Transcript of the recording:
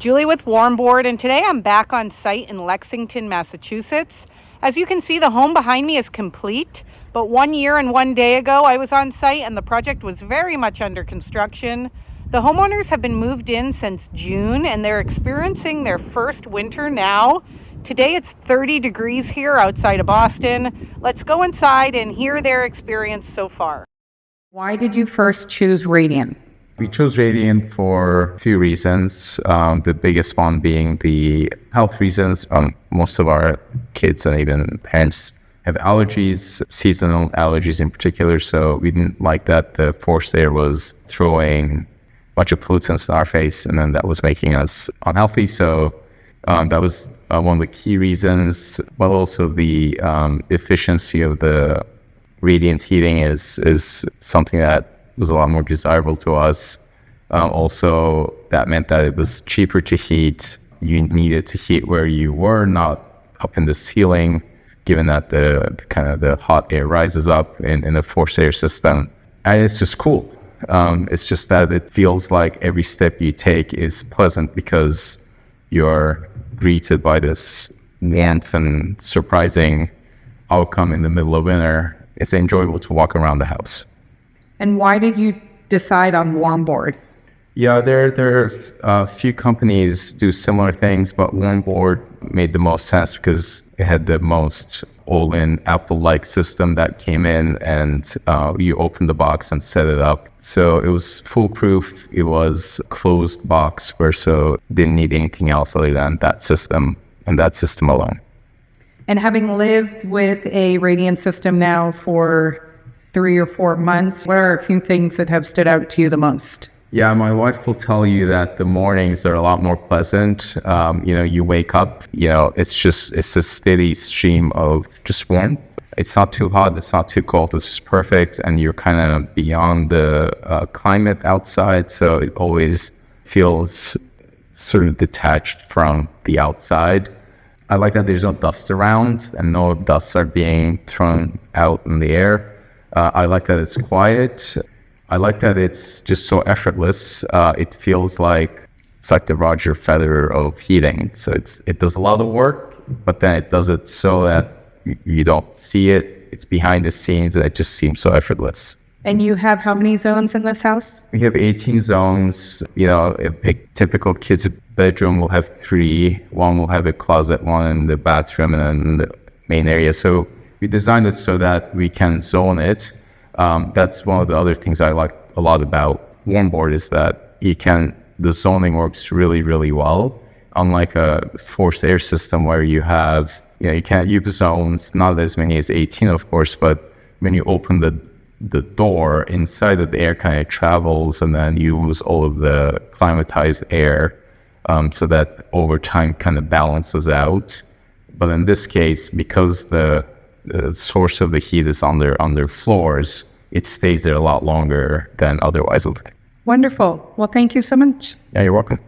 Julie with Warmboard, and today I'm back on site in Lexington, Massachusetts. As you can see, the home behind me is complete, but 1 year and 1 day ago I was on site and the project was very much under construction. The homeowners have been moved in since June and they're experiencing their first winter now. Today it's 30 degrees here outside of Boston. Let's go inside and hear their experience so far. Why did you first choose Radiant? We chose Radiant for a few reasons. The biggest one being the health reasons. Most of our kids and even parents have allergies, seasonal allergies in particular. So we didn't like that the forced air was throwing a bunch of pollutants in our face, and then that was making us unhealthy. So that was one of the key reasons. But also the efficiency of the Radiant heating is something that was a lot more desirable to us. Also, that meant that it was cheaper to heat. You needed to heat where you were, not up in the ceiling, given that the hot air rises up in the forced air system. And it's just cool. It's just that it feels like every step you take is pleasant because you're greeted by this warmth and surprising outcome in the middle of winter. It's enjoyable to walk around the house. And why did you decide on Warmboard? Yeah, there's a few companies do similar things, but Warmboard made the most sense because it had the most all-in Apple-like system that came in, and you open the box and set it up. So it was foolproof. It was a closed box so didn't need anything else other than that system and that system alone. And having lived with a Radiant system now for 3 or 4 months, what are a few things that have stood out to you the most? Yeah, my wife will tell you that the mornings are a lot more pleasant. You wake up, it's a steady stream of just warmth. It's not too hot, it's not too cold, it's just perfect. And you're kind of beyond the climate outside. So it always feels sort of detached from the outside. I like that there's no dust around and no dusts are being thrown out in the air. I like that it's quiet. I like that it's just so effortless. It feels like it's like the Roger Federer of heating. So it does a lot of work, but then it does it so that you don't see it. It's behind the scenes and it just seems so effortless. And you have how many zones in this house? We have 18 zones. A typical kid's bedroom will have 3. One will have a closet, one in the bathroom, and then the main area. So we designed it so that we can zone it. That's one of the other things I like a lot about Warmboard is that the zoning works really, really well. Unlike a forced air system where you can't use zones, not as many as 18, of course, but when you open the door, inside of the air kind of travels and then you lose all of the climatized air, so that over time kind of balances out. But in this case, because the source of the heat is under floors, it stays there a lot longer than otherwise would. Wonderful. Well, thank you so much. Yeah, you're welcome.